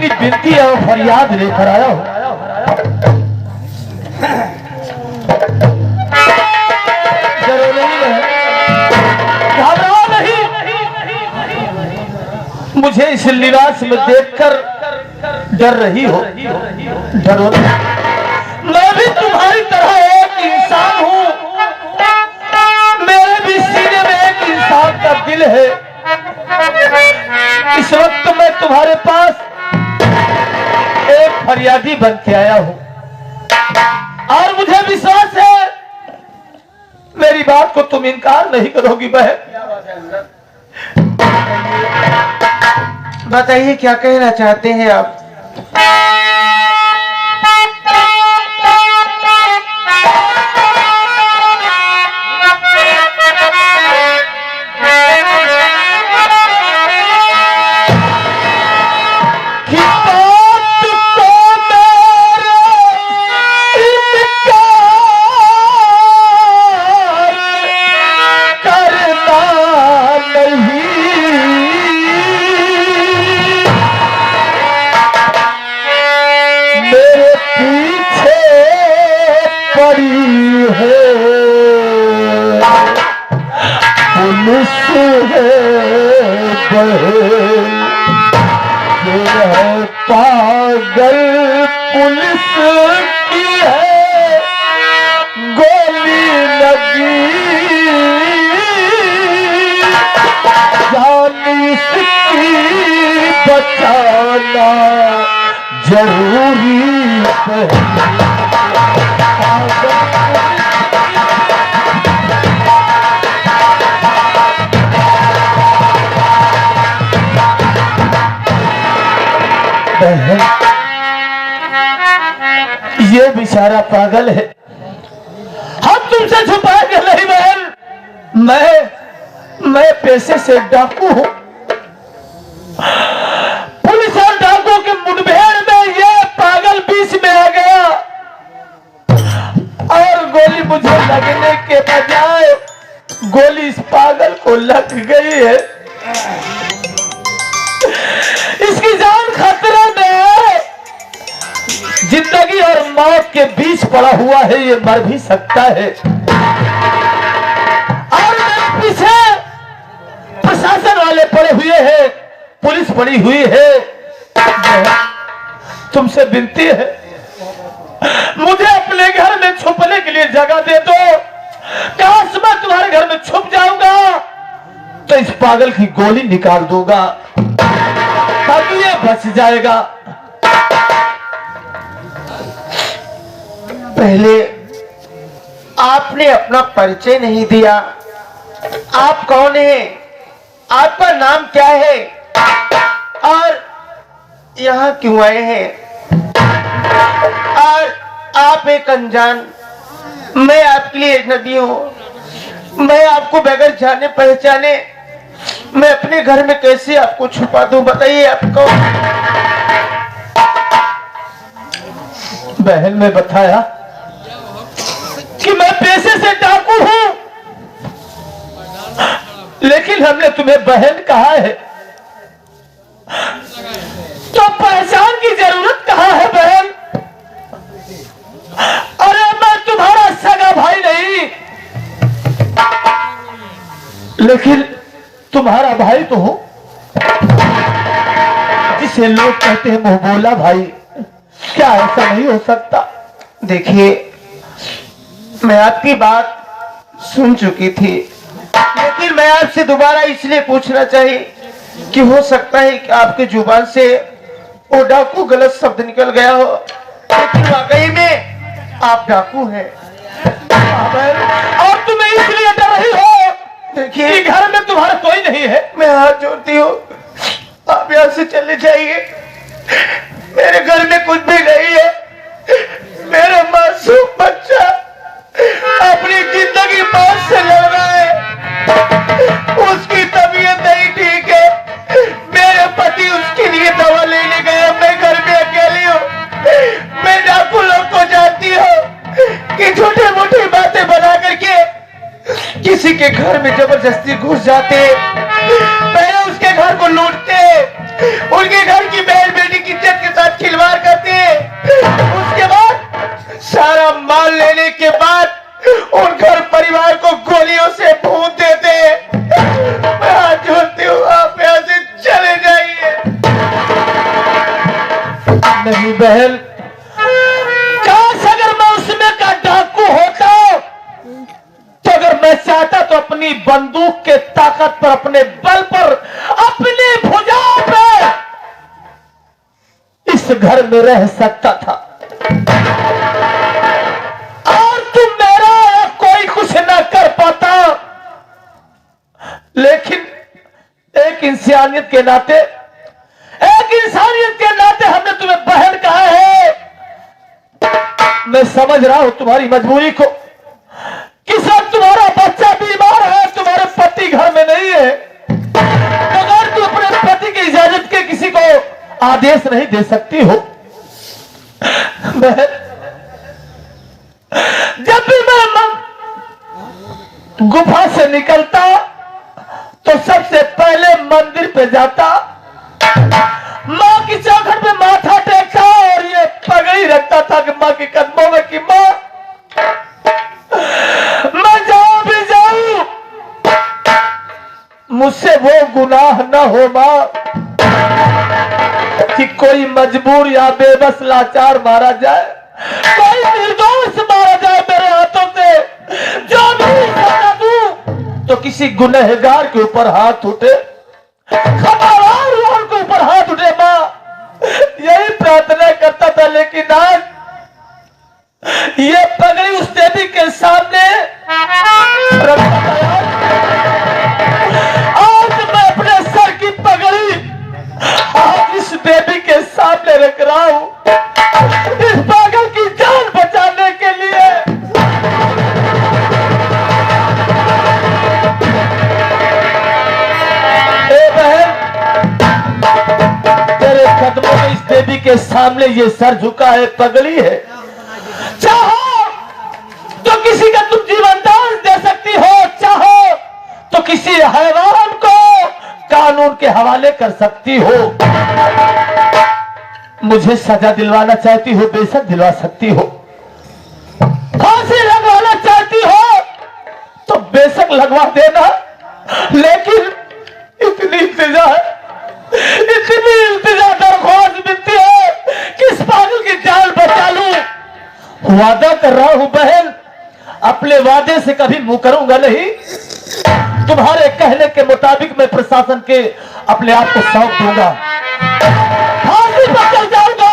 अपनी विनती और फरियाद लेकर आया हूं। जरूर नहीं, घबराओ नहीं। मुझे इस लिबास में देखकर डर रही हो, डरो नहीं। मैं भी तुम्हारी तरह एक इंसान हूं, मेरे भी सीने में एक इंसान का दिल है। इस वक्त मैं तुम्हारे पास एक फरियादी बन के आया हूं और मुझे विश्वास है मेरी बात को तुम इनकार नहीं करोगी बहन। बताइए क्या कहना चाहते हैं आप। पागल पुलिस की है, गोली लगी जान इसकी बचाना जरूरी है। ये बेचारा पागल है, हम तुमसे छुपाएंगे नहीं बहन। मैं पेशे से डाकू हूं। पुलिस और डाकुओं के मुठभेड़ में ये पागल बीच में आ गया और गोली मुझे लगने के बजाय गोली इस पागल को लग गई है। इसकी जान खतरे में है, जिंदगी और मौत के बीच पड़ा हुआ है, ये मर भी सकता है। और मेरे पीछे प्रशासन वाले पड़े हुए हैं, पुलिस पड़ी हुई है। तुमसे विनती है मुझे अपने घर में छुपने के लिए जगह दे दो। काश मैं तुम्हारे घर में छुप जाऊंगा तो इस पागल की गोली निकाल दूंगा ताकि ये बच जाएगा। पहले आपने अपना परिचय नहीं दिया। आप कौन हैं? आपका नाम क्या है और यहाँ क्यों आए हैं? और आप एक अनजान, मैं आपके लिए अजनबी हूँ। मैं आपको बगैर जाने पहचाने मैं अपने घर में कैसे आपको छुपा दूं? बताइए आप कौन? बहन ने बताया कि मैं पेशे से डाकू हूं, लेकिन हमने तुम्हें बहन कहा है तो पहचान की जरूरत कहाँ है बहन? अरे मैं तुम्हारा सगा भाई नहीं, लेकिन तुम्हारा भाई तो हूं, जिसे लोग कहते हैं मुंह बोला भाई। क्या ऐसा नहीं हो सकता? देखिए, मैं आपकी बात सुन चुकी थी, लेकिन मैं आपसे दोबारा इसलिए पूछना चाहिए कि हो सकता है कि आपके जुबान से वो डाकू गलत शब्द निकल गया हो, लेकिन वाकई में आप डाकू हैं। और तुम्हें इसलिए डर रही हो देखिए, घर में तुम्हारा कोई नहीं है। मैं हाथ जोड़ती हूँ, आप यहाँ से चले जाइए। मेरे घर में कुछ भी नहीं है। मेरा मासूम बच्चा अपनी जिंदगी मौत से लड़ रहा है, उसकी तबीयत नहीं ठीक है। मेरे पति उसके लिए दवा लेने गया, मैं घर में अकेली हूँ। मैं डाकू लोग को जानती हूँ कि छोटी मोटी बातें बना करके किसी के घर में जबरदस्ती घुस जाते, पहले उसके घर को लूटते, उनके घर की बहन बेटी की इज्जत नहीं बहन, काश अगर मैं उसमें का डाकू होता तो अगर मैं चाहता तो अपनी बंदूक के ताकत पर, अपने बल पर, अपनी भुजाओं पे इस घर में रह सकता था और तुम मेरा कोई कुछ ना कर पाता। लेकिन एक इंसानियत के नाते, हमने तुम्हें बहन कहा है। मैं समझ रहा हूं तुम्हारी मजबूरी को कि सब तुम्हारा बच्चा बीमार है, तुम्हारे पति घर में नहीं है, मगर तुम अपने पति की इजाजत के किसी को आदेश नहीं दे सकती हो। जब भी मैं गुफा से निकलता तो सबसे पहले मंदिर पे जाता, मां की चौखट पे माथा टेकता और ये पगड़ी रखता था कि मां के कदमों में कि मां, मैं जहां भी जाऊं मुझसे वो गुनाह न हो मां कि कोई मजबूर या बेबस लाचार मारा जाए, कोई निर्दोष मारा जाए मेरे हाथों से। जो भी सजा दूं तो किसी गुनहगार के ऊपर हाथ उठे, खबरदार के ऊपर हाथ उठे मां, यही प्रार्थना करता था। लेकिन आज ये पगड़ी उस देवी के सामने रखा गया। आज मैं अपने सर की पगड़ी आज इस देवी के सामने रख रहा हूं, इस पागल की जान बचाने के लिए। ए बहन, तेरे कदमों में इस देवी के सामने ये सर झुका है, पगड़ी है। चाहो तो किसी का तुम जीवन दान दे सकती हो, चाहो तो किसी हैवान को कानून के हवाले कर सकती हो। मुझे सजा दिलवाना चाहती हो, बेशक दिलवा सकती हो। फांसी लगवाना चाहती हो तो बेशक लगवा देना। लेकिन इतनी इल्तिजा है, इतनी इल्तिजा दरख्वास्त मिलती है कि इस पागल की जान बचा लूं। वादा कर रहा हूं बहन, अपने वादे से कभी मुंह करूंगा नहीं। तुम्हारे कहने के मुताबिक मैं प्रशासन के अपने आप को सौंप दूंगा, फांसी पर चल जाऊंगा।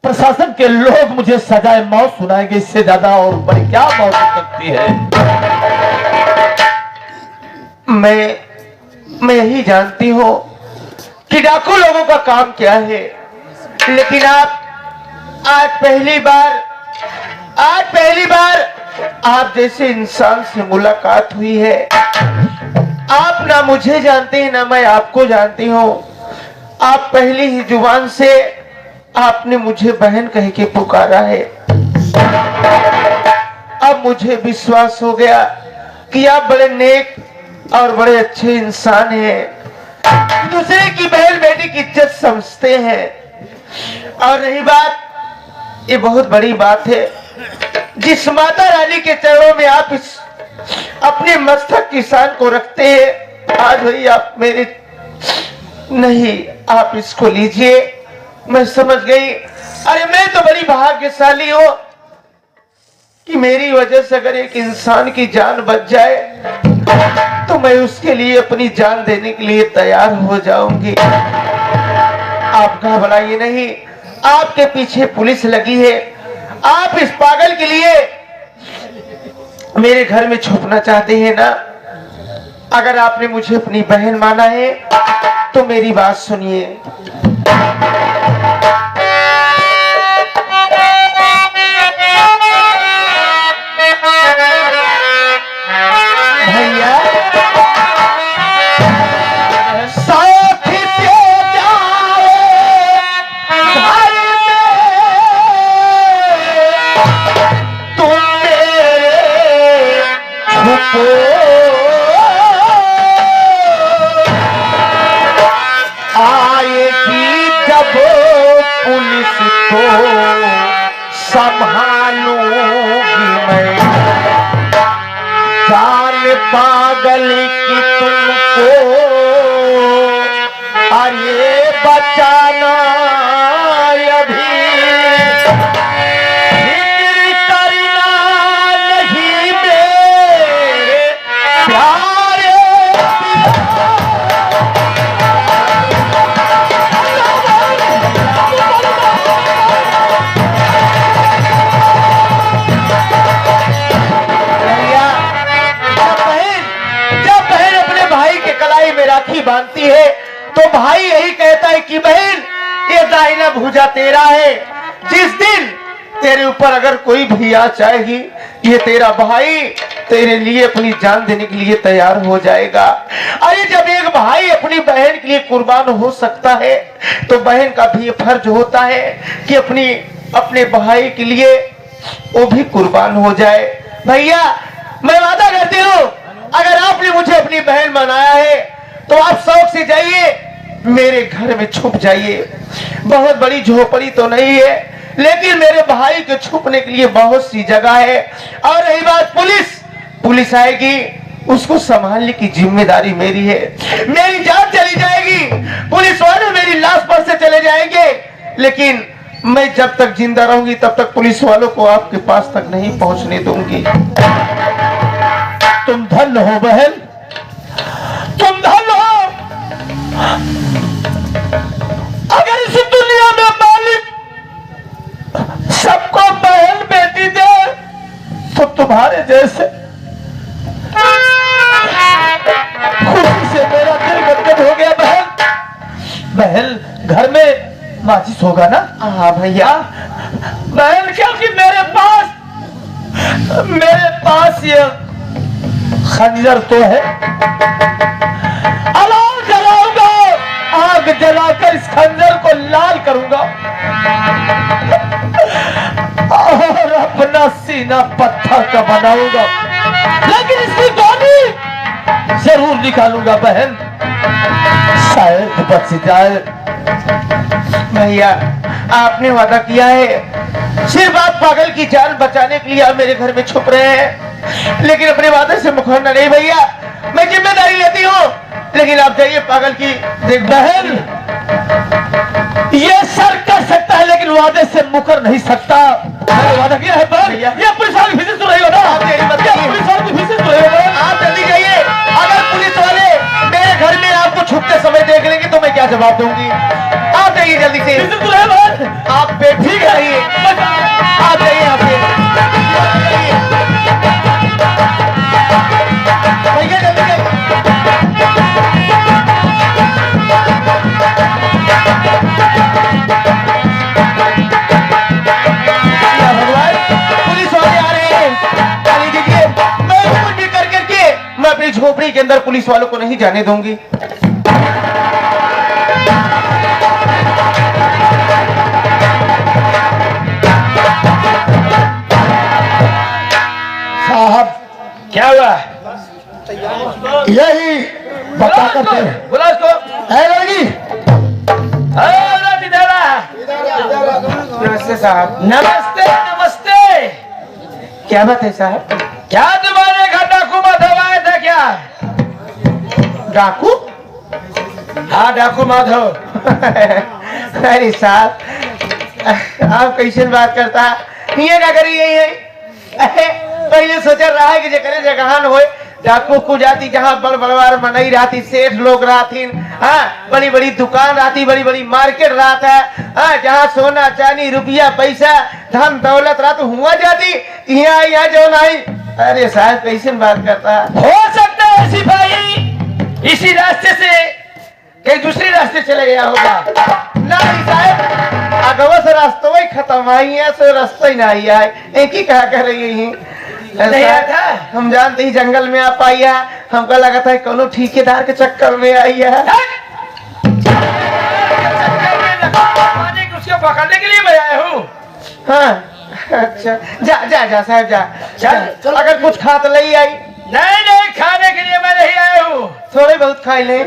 प्रशासन के लोग मुझे सजाए मौत सुनाएंगे, इससे ज्यादा और बड़ी क्या मौत हो सकती है। मैं यही जानती हूं कि डाकू लोगों का काम क्या है, लेकिन आज पहली बार आप जैसे इंसान से मुलाकात हुई है। आप ना मुझे जानते हैं ना मैं आपको जानती हूँ। आप पहली ही जुबान से आपने मुझे बहन कह के पुकारा है। अब मुझे विश्वास हो गया कि आप बड़े नेक और बड़े अच्छे इंसान हैं, दूसरे की बहन बेटी की इज्जत समझते हैं। और रही बात, ये बहुत बड़ी बात है, जिस माता रानी के चरणों में आप इस अपने मस्तक की शान को रखते हैं, आज वही आप मेरे नहीं, आप इसको लीजिए। मैं समझ गई, अरे मैं तो बड़ी भाग्यशाली हूं कि मेरी वजह से अगर एक इंसान की जान बच जाए तो मैं उसके लिए अपनी जान देने के लिए तैयार हो जाऊंगी। आप घबराइए नहीं, आपके पीछे पुलिस लगी है। आप इस पागल के लिए मेरे घर में छुपना चाहते हैं ना? अगर आपने मुझे अपनी बहन माना है तो मेरी बात सुनिए। भैया आएगी जब पुलिस तो संभालूंगी मैं, जान पागल की तुमको अरे बचाना बांधती है तो भाई यही कहता है कि बहन ये दाहिना भुजा तेरा है, जिस दिन तेरे ऊपर अगर कोई भी आ जाएगी ये तेरा भाई तेरे लिए अपनी जान देने के लिए तैयार हो जाएगा। अरे जब एक भाई अपनी बहन के लिए कुर्बान हो सकता है तो बहन का भी फर्ज होता है कि अपने भाई के लिए वो भी कुर्बान हो जाए। भैया मैं वादा करती हूँ अगर आपने मुझे अपनी बहन बनाया है तो आप शौक से जाइए मेरे घर में छुप जाइए। बहुत बड़ी झोपड़ी तो नहीं है लेकिन मेरे भाई के छुपने के लिए बहुत सी जगह है। और रही बात पुलिस आएगी उसको संभालने की जिम्मेदारी मेरी है। मेरी जान चली जाएगी, पुलिस वाले मेरी लाश पर से चले जाएंगे, लेकिन मैं जब तक जिंदा रहूंगी तब तक पुलिस वालों को आपके पास तक नहीं पहुंचने दूंगी। तुम धन हो बहन, तुम धन हो। अगर इस दुनिया में मालिक सबको बहन बेटी दे तो तुम्हारे जैसे खुशी से मेरा दिल गदगद हो गया। बहन घर में माचिस होगा ना? हाँ भैया। बहन क्योंकि मेरे पास ये खंजर तो है, अलाव जलाऊंगा, आग जलाकर इस खंजर को लाल करूंगा और अपना सीना पत्थर का बनाऊंगा, लेकिन इसकी गोली जरूर निकालूंगा बहन, शायद बच जाए। भैया आपने वादा किया है, सिर्फ आप पागल की जान बचाने के लिए आप मेरे घर में छुप रहे हैं, लेकिन अपने वादे से मुखरना नहीं भैया। मैं जिम्मेदारी लेती हूँ, लेकिन आप जाइए पागल की देख। बहन ये सर कर सकता है लेकिन वादे से मुकर नहीं सकता। मैंने वादा किया है बहन। ये पुलिस वाले विजिट तो रही हो ना? आप यही बताइए। पुलिस वाले विजिट तो रही हो? आप जल्दी जाइए, अगर पुलिस वाले मेरे घर में आपको छुपते समय देख लेंगे तो मैं क्या जवाब दूंगी। आप जाइए जल्दी से। विजिट तो रहे बहन। आप बेफिक्र रहिए, आप जाइए यहाँ पे। भैया जल्दी जाइए। पुलिस वाले आ रहे हैं, गाली दीजिए। मैं कुछ भी करके मैं अपनी झोपड़ी के अंदर पुलिस वालों को नहीं जाने दूंगी। साहब क्या हुआ? यही बता करते हैं। बोला उसको। है लड़की? नमस्ते साहब। नमस्ते नमस्ते। क्या बात है साहब? क्या तुम्हारे घर डाकू माधव आया था क्या? डाकू? हाँ डाकू माधव। अरे साहब आप कैसे बात करता? ये क्या करी यही है? पहले सोचा रहा है कि जगह जगहान होए डाकू को जाती जहाँ बड़ बड़वार मनई रहती, सेठ लोग रहती, हाँ बड़ी बड़ी दुकान रहती, बड़ी बड़ी मार्केट रहता है, हाँ जहाँ सोना चांदी रुपया पैसा धन दौलत रात हुआ जाती, यहाँ जो नहीं। अरे साहब कैसे बात करता? हो सकता है सिपाही इसी रास्ते से कहीं दूसरे रास्ते चले गया होगा। नहीं साहब अगवा से रास्ता वही खत्म आई है, सो रास्ता ही नहीं आए, एक ही कहा कर रही है। नहीं आया था? हम जानते ही जंगल में आप आई है, हमको लगा था कोनो ठेकेदार के चक्कर में आई है। उसको पकड़ने के लिए मैं आया हूँ। हाँ अच्छा जा जा जा साहब जा। चल। अगर कुछ खा तो ले आई। नहीं नहीं खाने के लिए मैं नहीं आया हूँ। थोड़े बहुत खा ले।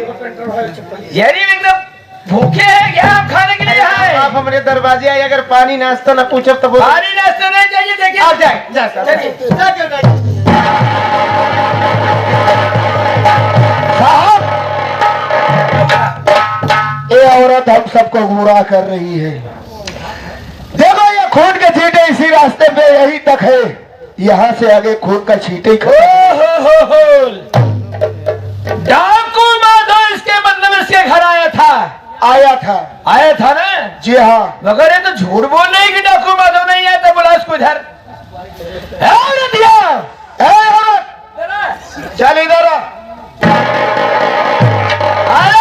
यानी एकदम भूखे हैं क्या? आप खाने के लिए आए? आप हमारे दरवाजे आए, अगर पानी नाश्ता न पूछो तो बोलो। पानी नाश्ता नहीं चाहिए। देखिए आप जाए जा चलिए। साहब ये औरत हम सबको गुमराह कर रही है। देखो ये खून के छींटे इसी रास्ते पे यही तक है, यहाँ से आगे खून का छींटे ही डाकू माधव इसके मतलब इसके घर आया था ना? जी हाँ। मगर ये तो झूठ बोल रही है कि डाकू माधव नहीं आया था। बोला उसको इधर चल इधर अरे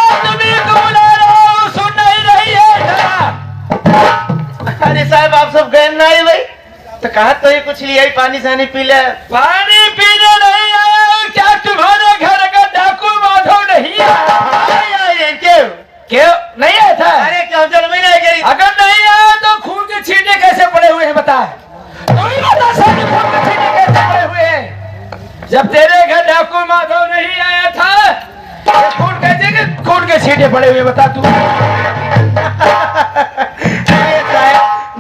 आप सब गए नहीं भाई तो कहा तो ये कुछ लिया ही पानी सानी पी ले। पानी पीने नहीं आया क्या? तुम्हारे घर का डाकू माधव नहीं आया? क्यों नहीं आया था? अरे क्यों चलो मैं नहीं गई। अगर नहीं आया तो खून के छींटे कैसे पड़े हुए हैं बता? तुम ही बता सारे खून के छींटे कैसे पड़े हुए हैं? जब तेरे घर डाकू माधव नहीं आया था तो खून के छींटे पड़े हुए बता तू।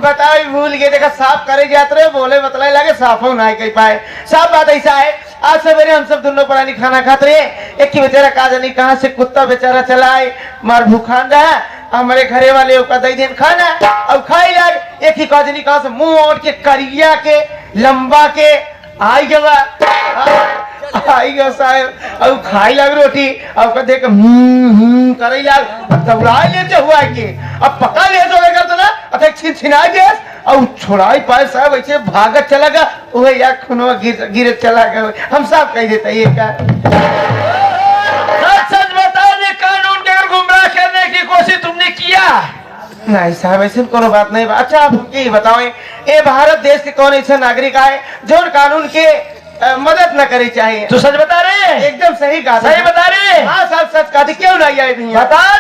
बताओ भूल गए देखा साफ करे जाते रहे बोले बतलाए लगे साफ हो ना कह पाए। साफ बात ऐसा है आज सवेरे हम सब दोनों परानी खाना खाते रहे एक ही बेचारा का जानी कहाँ से कुत्ता बेचारा चलाए मार भूखान रहा हमारे घरे वाले का दई दिन खाना अब खाई लग एक ही का जानी कहाँ से मुंह ओढ़ के करिया के लंबा के आई गवा आई गया साहब अब खाई लग रोटी अब का देख करे लग दौड़ाई लेते हुआ के अब पका ले जो कर ना अतः छिनछिनाई दे और छोड़ाई पाए साहब ऐसे भागत चला गया वह या खुनवा गिर चला गया हम सब कह देते ये क्या सच बता दे कानून के गुमराह करने की कोशिश तुमने किया? नहीं साहब ऐसे कोनो बात नहीं। अच्छा आप हमके ये बताओ ये भारत देश के कौन ऐसा नागरिक आए जो कानून के मदद न करी चाहिए? तू सच बता रही है? एकदम सही कहा। सही बता रही है? हाँ साहब सच कहा। क्यों नहीं आए भैया? बता